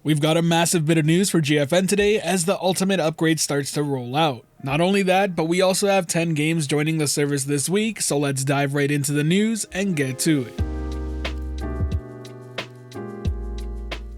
We've got a massive bit of news for GFN today as the Ultimate upgrade starts to roll out. Not only that, but we also have 10 games joining the service this week, so let's dive right into the news and get to it.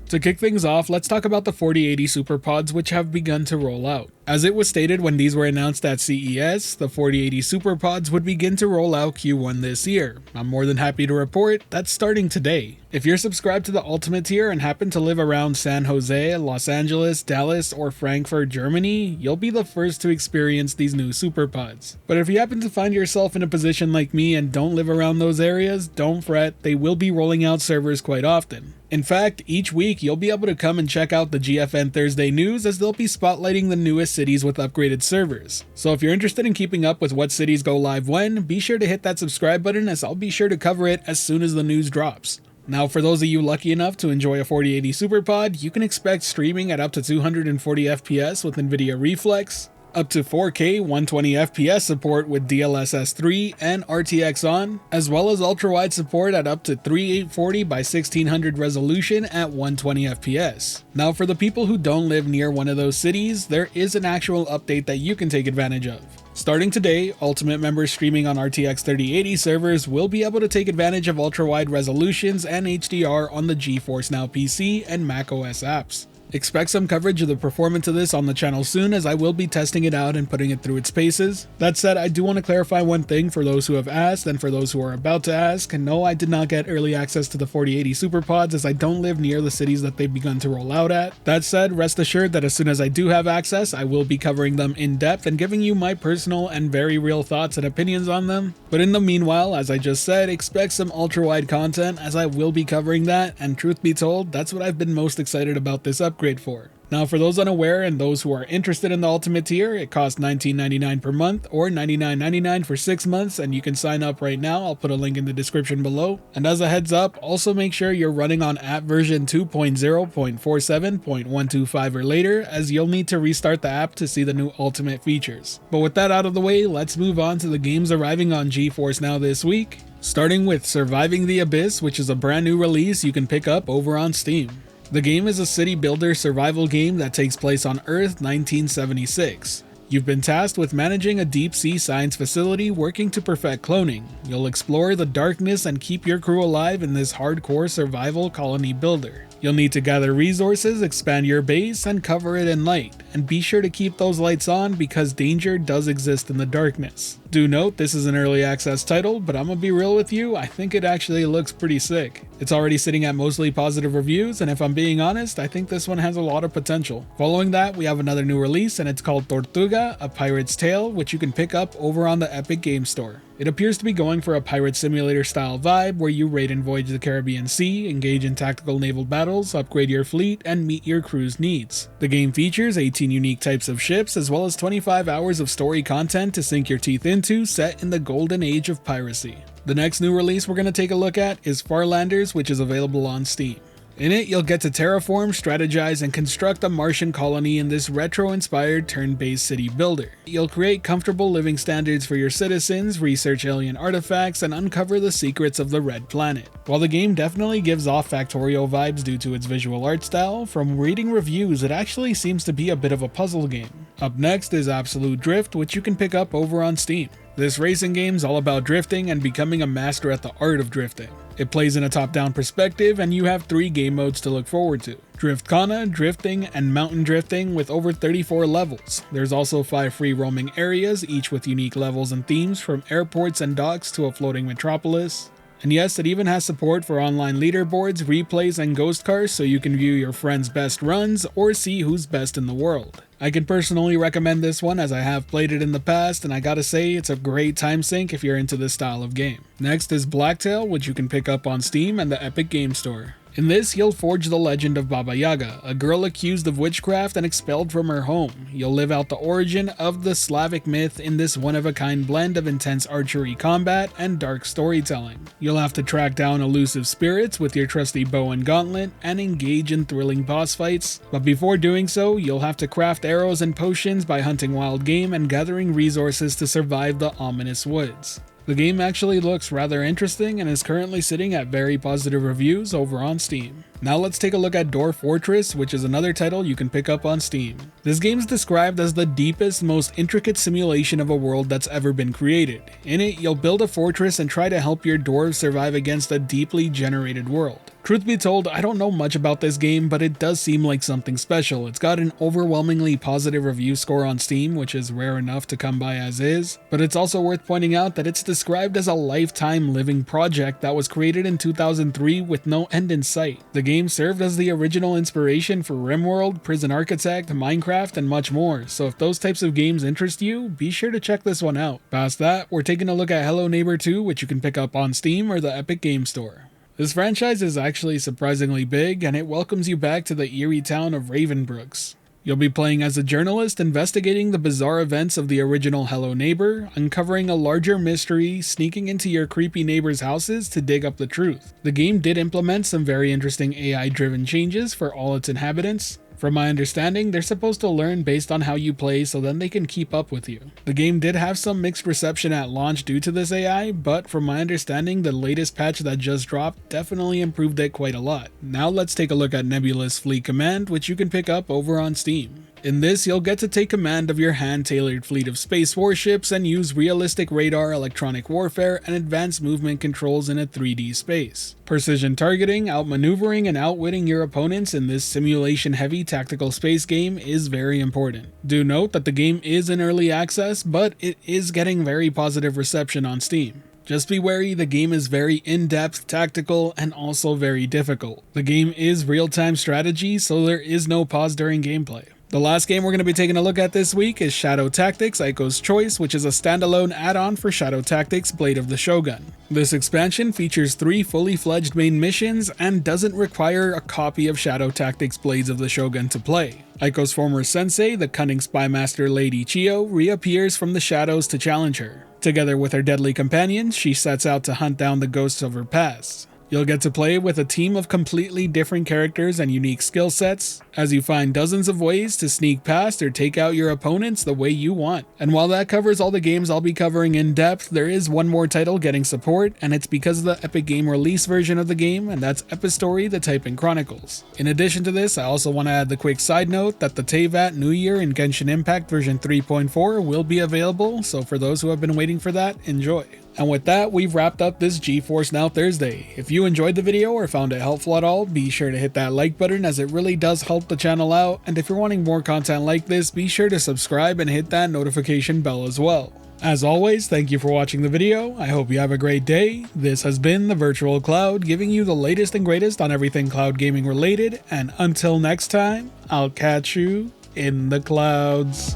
To kick things off, let's talk about the 4080 SuperPods, which have begun to roll out. As it was stated when these were announced at CES, the 4080 SuperPods would begin to roll out Q1 this year. I'm more than happy to report that's starting today. If you're subscribed to the Ultimate tier and happen to live around San Jose, Los Angeles, Dallas, or Frankfurt, Germany, you'll be the first to experience these new SuperPods. But if you happen to find yourself in a position like me and don't live around those areas, don't fret, they will be rolling out servers quite often. In fact, each week you'll be able to come and check out the GFN Thursday news as they'll be spotlighting the newest cities with upgraded servers. So if you're interested in keeping up with what cities go live when, be sure to hit that subscribe button as I'll be sure to cover it as soon as the news drops. Now for those of you lucky enough to enjoy a 4080 SuperPod, you can expect streaming at up to 240 FPS with nvidia reflex, up to 4K 120 FPS support with DLSS 3 and RTX on, as well as ultrawide support at up to 3840 by 1600 resolution at 120 FPS. Now for the people who don't live near one of those cities, there is an actual update that you can take advantage of. Starting today, Ultimate members streaming on RTX 3080 servers will be able to take advantage of ultra-wide resolutions and HDR on the GeForce NOW PC and macOS apps. Expect some coverage of the performance of this on the channel soon, as I will be testing it out and putting it through its paces. That said, I do want to clarify one thing for those who have asked and for those who are about to ask. And no, I did not get early access to the 4080 SuperPods as I don't live near the cities that they've begun to roll out at. That said, rest assured that as soon as I do have access, I will be covering them in depth and giving you my personal and very real thoughts and opinions on them. But in the meanwhile, as I just said, expect some ultra-wide content as I will be covering that, and truth be told, that's what I've been most excited about this upgrade for. Now for those unaware and those who are interested in the Ultimate tier, it costs $19.99 per month or $99.99 for 6 months, and you can sign up right now. I'll put a link in the description below. And as a heads up, also make sure you're running on app version 2.0.47.125 or later, as you'll need to restart the app to see the new Ultimate features. But with that out of the way, let's move on to the games arriving on GeForce Now this week, starting with Surviving the Abyss, which is a brand new release you can pick up over on Steam. The game is a city builder survival game that takes place on Earth 1976. You've been tasked with managing a deep-sea science facility working to perfect cloning. You'll explore the darkness and keep your crew alive in this hardcore survival colony builder. You'll need to gather resources, expand your base, and cover it in light. And be sure to keep those lights on because danger does exist in the darkness. Do note, this is an early access title, but I'm gonna be real with you, I think it actually looks pretty sick. It's already sitting at mostly positive reviews, and if I'm being honest, I think this one has a lot of potential. Following that, we have another new release, and it's called Tortuga, A Pirate's Tale, which you can pick up over on the Epic Game Store. It appears to be going for a pirate simulator style vibe where you raid and voyage the Caribbean Sea, engage in tactical naval battles, upgrade your fleet, and meet your crew's needs. The game features 18 unique types of ships as well as 25 hours of story content to sink your teeth into, set in the golden age of piracy. The next new release we're going to take a look at is Farlanders, which is available on Steam. In it, you'll get to terraform, strategize, and construct a Martian colony in this retro-inspired turn-based city builder. You'll create comfortable living standards for your citizens, research alien artifacts, and uncover the secrets of the Red Planet. While the game definitely gives off Factorio vibes due to its visual art style, from reading reviews it actually seems to be a bit of a puzzle game. Up next is Absolute Drift, which you can pick up over on Steam. This racing game's all about drifting and becoming a master at the art of drifting. It plays in a top-down perspective, and you have 3 game modes to look forward to: Driftkana, Drifting, and Mountain Drifting, with over 34 levels. There's also 5 free roaming areas, each with unique levels and themes, from airports and docks to a floating metropolis. And yes, it even has support for online leaderboards, replays, and ghost cars, so you can view your friends' best runs or see who's best in the world. I can personally recommend this one as I have played it in the past, and I gotta say it's a great time sink if you're into this style of game. Next is Blacktail, which you can pick up on Steam and the Epic Game Store. In this, you'll forge the legend of Baba Yaga, a girl accused of witchcraft and expelled from her home. You'll live out the origin of the Slavic myth in this one-of-a-kind blend of intense archery combat and dark storytelling. You'll have to track down elusive spirits with your trusty bow and gauntlet and engage in thrilling boss fights, but before doing so, you'll have to craft arrows and potions by hunting wild game and gathering resources to survive the ominous woods. The game actually looks rather interesting and is currently sitting at very positive reviews over on Steam. Now let's take a look at Dwarf Fortress, which is another title you can pick up on Steam. This game is described as the deepest, most intricate simulation of a world that's ever been created. In it, you'll build a fortress and try to help your dwarves survive against a deeply generated world. Truth be told, I don't know much about this game, but it does seem like something special. It's got an overwhelmingly positive review score on Steam, which is rare enough to come by as is, but it's also worth pointing out that it's described as a lifetime living project that was created in 2003 with no end in sight. The game served as the original inspiration for RimWorld, Prison Architect, Minecraft, and much more, so if those types of games interest you, be sure to check this one out. Past that, we're taking a look at Hello Neighbor 2, which you can pick up on Steam or the Epic Game Store. This franchise is actually surprisingly big, and it welcomes you back to the eerie town of Ravenbrooks. You'll be playing as a journalist investigating the bizarre events of the original Hello Neighbor, uncovering a larger mystery, sneaking into your creepy neighbors' houses to dig up the truth. The game did implement some very interesting AI-driven changes for all its inhabitants. From my understanding, they're supposed to learn based on how you play so then they can keep up with you. The game did have some mixed reception at launch due to this AI, but from my understanding, the latest patch that just dropped definitely improved it quite a lot. Now let's take a look at Nebula's Fleet Command, which you can pick up over on Steam. In this, you'll get to take command of your hand-tailored fleet of space warships and use realistic radar, electronic warfare, and advanced movement controls in a 3D space. Precision targeting, outmaneuvering, and outwitting your opponents in this simulation-heavy tactical space game is very important. Do note that the game is in early access, but it is getting very positive reception on Steam. Just be wary, the game is very in-depth, tactical, and also very difficult. The game is real-time strategy, so there is no pause during gameplay. The last game we're going to be taking a look at this week is Shadow Tactics: Aiko's Choice, which is a standalone add-on for Shadow Tactics: Blade of the Shogun. This expansion features 3 fully fledged main missions and doesn't require a copy of Shadow Tactics: Blades of the Shogun to play. Aiko's former sensei, the cunning spy master Lady Chiyo, reappears from the shadows to challenge her. Together with her deadly companions, she sets out to hunt down the ghosts of her past. You'll get to play with a team of completely different characters and unique skill sets, as you find dozens of ways to sneak past or take out your opponents the way you want. And while that covers all the games I'll be covering in depth, there is one more title getting support, and it's because of the Epic Game release version of the game, and that's Epistory: The Typing Chronicles. In addition to this, I also want to add the quick side note that the Teyvat New Year in Genshin Impact version 3.4 will be available, so for those who have been waiting for that, enjoy. And with that, we've wrapped up this GeForce Now Thursday. If you enjoyed the video or found it helpful at all, be sure to hit that like button as it really does help the channel out, and if you're wanting more content like this, be sure to subscribe and hit that notification bell as well. As always, thank you for watching the video. I hope you have a great day. This has been the Virtual Cloud, giving you the latest and greatest on everything cloud gaming related, and until next time, I'll catch you in the clouds.